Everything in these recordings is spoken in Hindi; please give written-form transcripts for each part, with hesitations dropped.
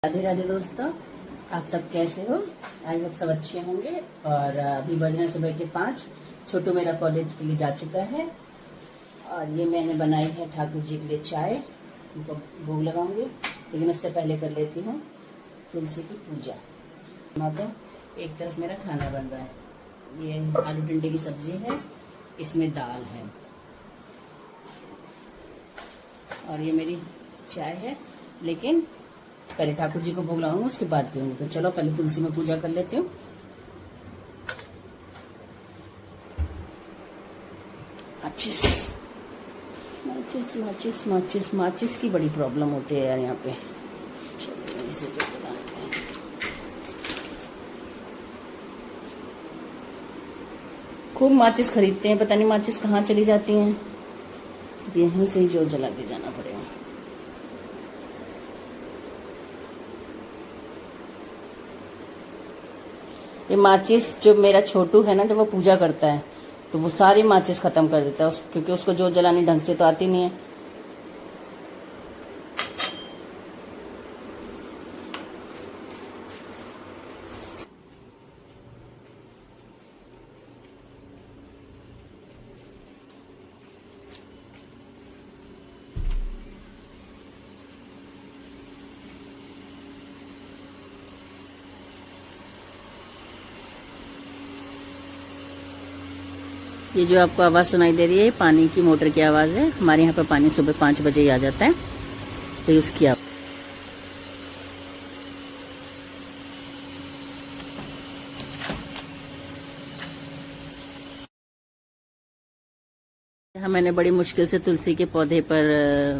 राधे राधे दोस्तों, आप सब कैसे हो? आई होप सब अच्छे होंगे। और अभी बज रहे सुबह के 5। छोटू मेरा कॉलेज के लिए जा चुका है और ये मैंने बनाई है ठाकुर जी के लिए चाय। उनको भोग लगाऊंगी, लेकिन उससे पहले कर लेती हूँ तुलसी की पूजा। तो एक तरफ मेरा खाना बन रहा है, ये आलू टिंडे की सब्जी है, इसमें दाल है और ये मेरी चाय है। लेकिन पहले ठाकुर जी को भोग लगाऊंगा, उसके बाद पीऊंगी। तो चलो पहले तुलसी में पूजा कर लेती हूँ। माचिस माचिस माचिस माचिस माचिस की बड़ी प्रॉब्लम होती है यार यहाँ पे। चलो इसे तो बनाते हैं। खूब माचिस खरीदते हैं, पता नहीं माचिस कहाँ चली जाती हैं। यहीं से ही जोर जला के जाना पड़ेगा। ये माचिस जो मेरा छोटू है ना, जब वो पूजा करता है तो वो सारी माचिस खत्म कर देता है क्योंकि उसको जोत जलानी ढंग से तो आती नहीं है। ये जो आपको आवाज़ सुनाई दे रही है, पानी की मोटर की आवाज़ है। हमारे यहाँ पे पानी सुबह 5 बजे ही आ जाता है, तो उसकी आवाज़। यहाँ मैंने बड़ी मुश्किल से तुलसी के पौधे पर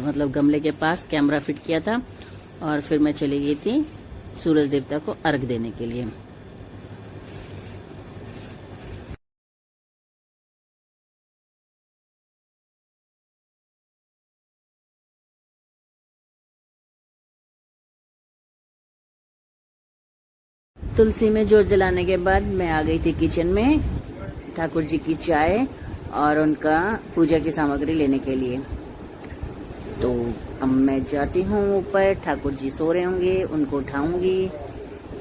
मतलब गमले के पास कैमरा फिट किया था और फिर मैं चली गई थी सूरज देवता को अर्घ देने के लिए। तुलसी में जोत जलाने के बाद मैं आ गई थी किचन में ठाकुर जी की चाय और उनका पूजा की सामग्री लेने के लिए। तो अब मैं जाती हूँ ऊपर। ठाकुर जी सो रहे होंगे, उनको उठाऊंगी।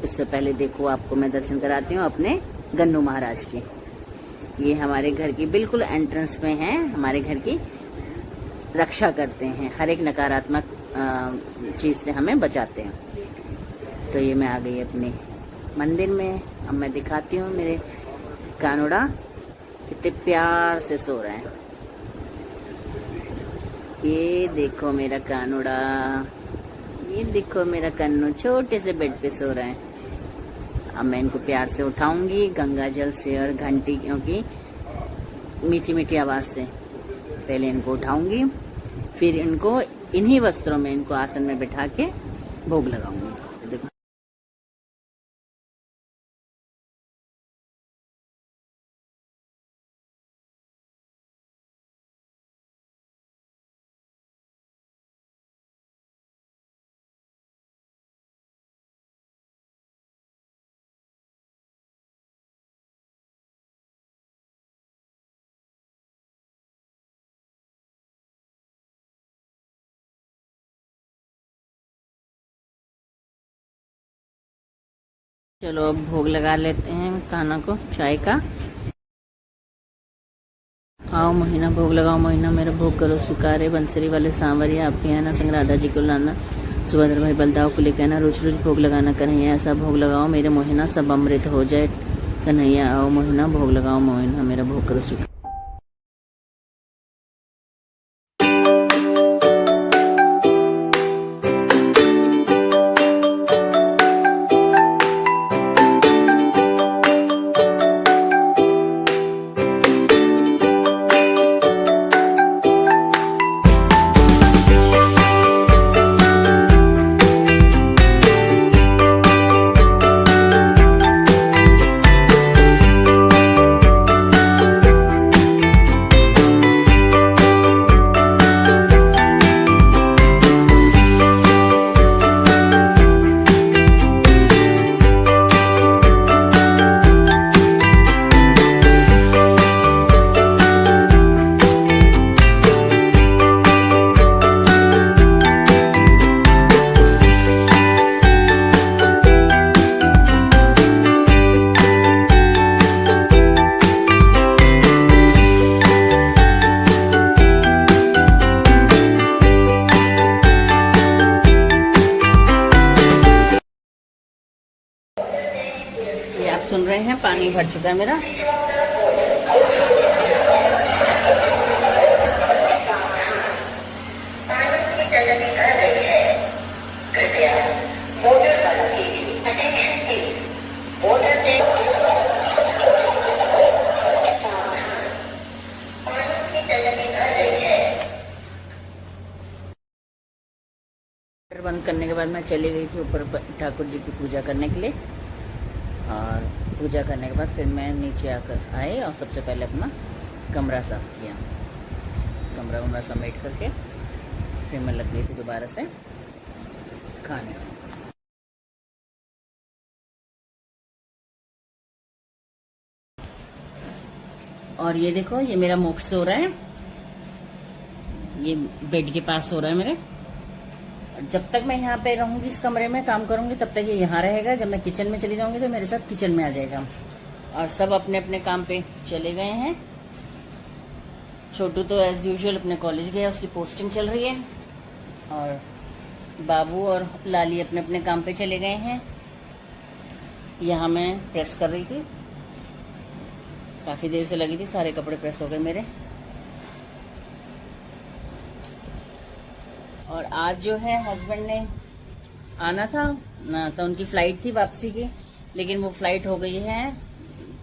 उससे पहले देखो आपको मैं दर्शन कराती हूँ अपने गन्नू महाराज के। ये हमारे घर की बिल्कुल एंट्रेंस में है, हमारे घर की रक्षा करते हैं, हर एक नकारात्मक चीज से हमें बचाते हैं। तो ये मैं आ गई अपने मंदिर में। अब मैं दिखाती हूँ मेरे कानूड़ा कितने प्यार से सो रहे हैं। ये देखो मेरा कानूड़ा, ये देखो मेरा कन्नू छोटे से बेड पे सो रहे हैं। अब मैं इनको प्यार से उठाऊंगी गंगा जल से और घंटियों की मीठी मीठी आवाज से। पहले इनको उठाऊंगी, फिर इनको इन्हीं वस्त्रों में इनको आसन में बिठा के भोग लगाऊंगी। देखो चलो अब भोग लगा लेते हैं कान्हा को चाय का। आओ महीना भोग लगाओ, महीना मेरा भोग करो स्वीकारे। बंसरी वाले सांवरिया आप ना संग राधा जी को लाना, सुभद्र भाई बलदाव को लेकर आना, रोज रोज भोग लगाना। कन्हैया ऐसा भोग लगाओ मेरे मोहिना सब अमृत हो जाए। कन्हैया आओ मोहिना भोग लगाओ, मोहिना मेरा भोग करो स्वीकार। सुन रहे हैं, पानी भर चुका है मेरा। बंद करने के बाद मैं चली गई थी ऊपर ठाकुर जी की पूजा करने के लिए, और पूजा करने के बाद फिर मैं नीचे आकर आई और सबसे पहले अपना कमरा साफ किया। कमरा समेट करके फिर मैं लग गई थी दोबारा से खाने। और ये देखो, ये मेरा मोक्ष सो रहा है, ये बेड के पास सो रहा है मेरे। जब तक मैं यहाँ पे रहूंगी, इस कमरे में काम करूंगी, तब तक ये यहाँ रहेगा। जब मैं किचन में चली जाऊंगी तो मेरे साथ किचन में आ जाएगा। और सब अपने अपने काम पे चले गए हैं। छोटू तो एज यूजुअल अपने कॉलेज गया, उसकी पोस्टिंग चल रही है। और बाबू और लाली अपने अपने काम पे चले गए हैं। यहाँ मैं प्रेस कर रही थी, काफी देर से लगी थी, सारे कपड़े प्रेस हो गए मेरे। और आज जो है हस्बैंड ने आना था ना, तो उनकी फ्लाइट थी वापसी की, लेकिन वो फ्लाइट हो गई है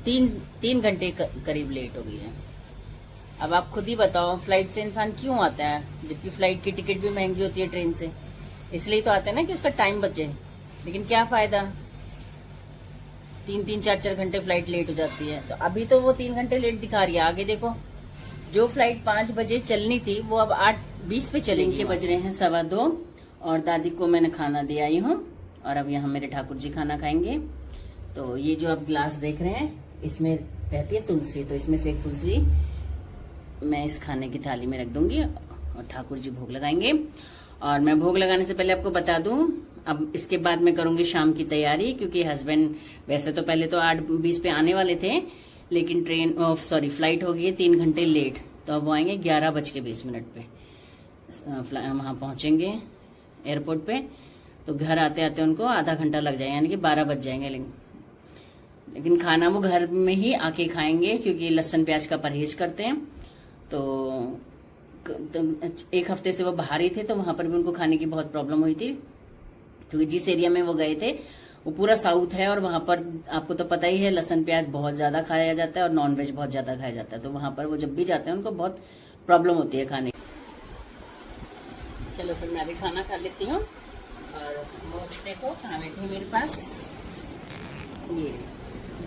3 घंटे करीब लेट हो गई है। अब आप खुद ही बताओ, फ्लाइट से इंसान क्यों आता है, जबकि फ्लाइट की टिकट भी महंगी होती है ट्रेन से। इसलिए तो आते हैं ना कि उसका टाइम बचे, लेकिन क्या फायदा, 3-3, 4-4 घंटे फ्लाइट लेट हो जाती है। तो अभी तो वो 3 घंटे लेट दिखा रही है, आगे देखो जो फ्लाइट 5 बजे चलनी थी वो अब 8:20 पे चलेंगी। के बज रहे हैं 2:15 और दादी को मैंने खाना दे आई हूँ। और अब यहाँ मेरे ठाकुर जी खाना खाएंगे। तो ये जो आप ग्लास देख रहे हैं, इसमें रहती है तुलसी, तो इसमें से एक तुलसी मैं इस खाने की थाली में रख दूंगी और ठाकुर जी भोग लगाएंगे। और मैं भोग लगाने से पहले आपको बता दूं, अब इसके बाद मैं करूंगी शाम की तैयारी, क्योंकि हस्बैंड वैसे तो पहले तो 8:20 पे आने वाले थे, लेकिन फ्लाइट हो गई है 3 घंटे लेट। तो अब वो आएंगे 11:20 पे, वहां पहुंचेंगे एयरपोर्ट पे। तो घर आते आते उनको आधा घंटा लग जाएगा, यानी कि 12 बज जाएंगे। लेकिन खाना वो घर में ही आके खाएंगे, क्योंकि लहसुन प्याज का परहेज करते हैं। तो 1 हफ्ते से वो बाहर ही थे, तो वहां पर भी उनको खाने की बहुत प्रॉब्लम हुई थी, क्योंकि जिस एरिया में वो गए थे वो पूरा साउथ है, और वहां पर आपको तो पता ही है लहसुन प्याज बहुत ज्यादा खाया जाता है और नॉनवेज बहुत ज्यादा खाया जाता है। तो वहां पर वो जब भी जाते हैं उनको बहुत प्रॉब्लम होती है खाने। चलो फिर मैं अभी खाना खा लेती हूँ। और मोक्ष देखो कहाँ बैठे मेरे पास, ये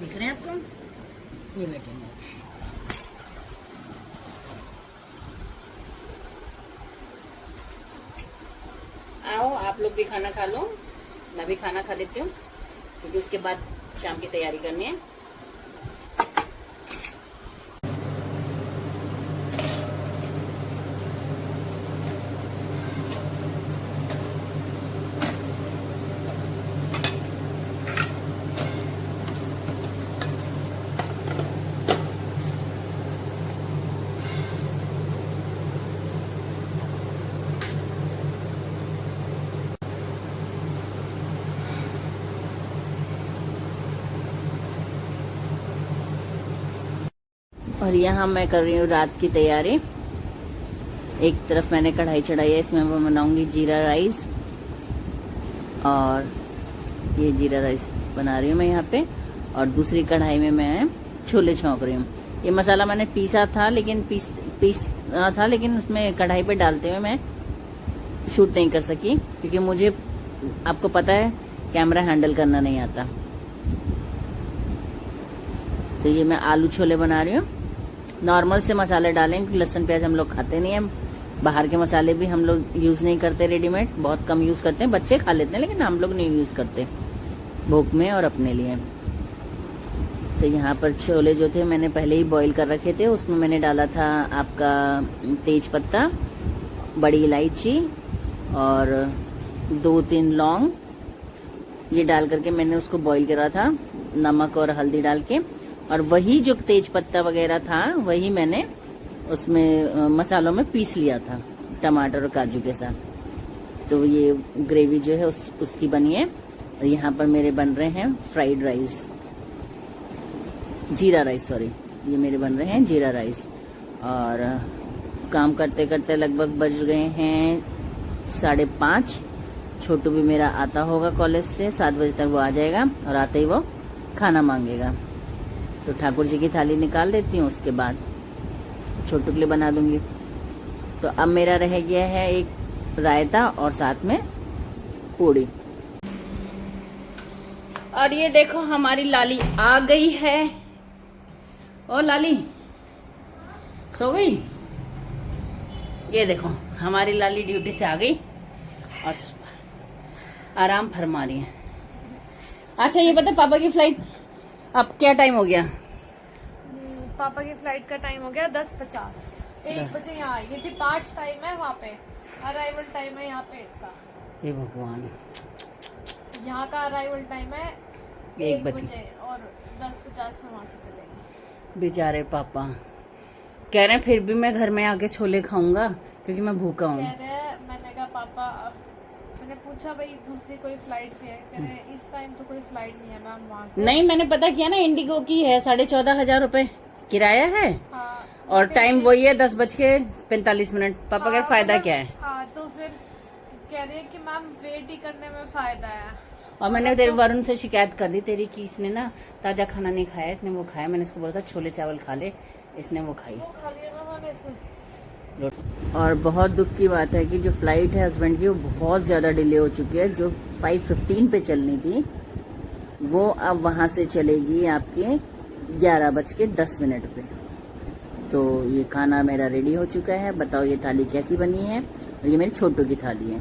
दिख रहे हैं आपको, ये बैठे मोक्ष। आओ आप लोग भी खाना खा लो, मैं भी खाना खा लेती हूँ, क्योंकि उसके बाद शाम की तैयारी करनी है। और यहाँ मैं कर रही हूँ रात की तैयारी। एक तरफ मैंने कढ़ाई चढ़ाई है, इसमें मैं बनाऊंगी जीरा राइस, और ये जीरा राइस बना रही हूँ मैं यहाँ पे। और दूसरी कढ़ाई में मैं छोले छौंक रही हूँ। ये मसाला मैंने पीसा था, लेकिन उसमें कढ़ाई पे डालते हुए मैं शूट नहीं कर सकी, क्योंकि मुझे आपको पता है कैमरा हैंडल करना नहीं आता। तो ये मैं आलू छोले बना रही हूँ। नॉर्मल से मसाले डालें, क्योंकि लहसुन प्याज हम लोग खाते नहीं है। बाहर के मसाले भी हम लोग यूज नहीं करते, रेडीमेड बहुत कम यूज करते हैं। बच्चे खा लेते हैं, लेकिन हम लोग नहीं यूज करते भूख में और अपने लिए। तो यहाँ पर छोले जो थे मैंने पहले ही बॉईल कर रखे थे। उसमें मैंने डाला था आपका तेज पत्ता, बड़ी इलायची और 2-3 लौंग, ये डाल करके मैंने उसको बॉईल करा था, नमक और हल्दी डाल के। और वही जो तेज पत्ता वगैरह था वही मैंने उसमें मसालों में पीस लिया था, टमाटर और काजू के साथ। तो ये ग्रेवी जो है उसकी बनी है। और यहाँ पर मेरे बन रहे हैं फ्राइड राइस। जीरा राइस, सॉरी, ये मेरे बन रहे हैं जीरा राइस। और काम करते करते लगभग बज गए हैं 5:30। छोटू भी मेरा आता होगा कॉलेज से, 7 बजे तक वो आ जाएगा और आते ही वो खाना मांगेगा। तो ठाकुर जी की थाली निकाल देती हूँ, उसके बाद छोटू के लिए बना दूंगी। तो अब मेरा रह गया है एक रायता और साथ में पूड़ी। और ये देखो हमारी लाली आ गई है। ओ लाली, सो गई? ये देखो हमारी लाली ड्यूटी से आ गई और आराम फरमा रही है। अच्छा ये बता, पापा की फ्लाइट अब क्या टाइम हो गया? पापा की फ्लाइट का टाइम हो गया 10:50। 1 बजे यहाँ आएगी थी। 5 टाइम है वहाँ पे, अराइवल टाइम है यहाँ पे इसका। हे भगवान, यहाँ का अराइवल टाइम है 1 बजे और 10:50 में वहाँ से चलेगी। बेचारे पापा कह रहे हैं फिर भी मैं घर में आके छोले खाऊंगा क्योंकि मैं भूखा हूँ। कह रहे हैं, मैंने कहा पापा, अब मैंने पूछा भाई दूसरी कोई फ्लाइट है? कह रहे इस टाइम तो कोई फ्लाइट नहीं है मैम वहाँ से। नहीं, मैंने पता किया ना, इंडिगो की है, 14,500 रुपए किराया है। हाँ, और टाइम वही है 10:45। पापा का फायदा क्या है? हाँ, तो फिर कह रही है कि मैम वेट ही करने में फायदा है। और मैंने तेरे वरुण से शिकायत कर दी तेरी कि इसने ना ताजा खाना नहीं खाया, इसने वो खाया। मैंने इसको बोला था छोले चावल खा ले, इसने वो खाई। वो खा लिया ना मैंने इसमें। और बहुत दुख की बात है कि जो फ्लाइट है हस्बैंड की वो बहुत ज्यादा डिले हो चुकी है। जो 5:15 पे चलनी थी वो अब वहां से चलेगी आपके 11:10 पे। तो ये खाना मेरा रेडी हो चुका है। बताओ ये थाली कैसी बनी है? और ये मेरी छोटू की थाली है।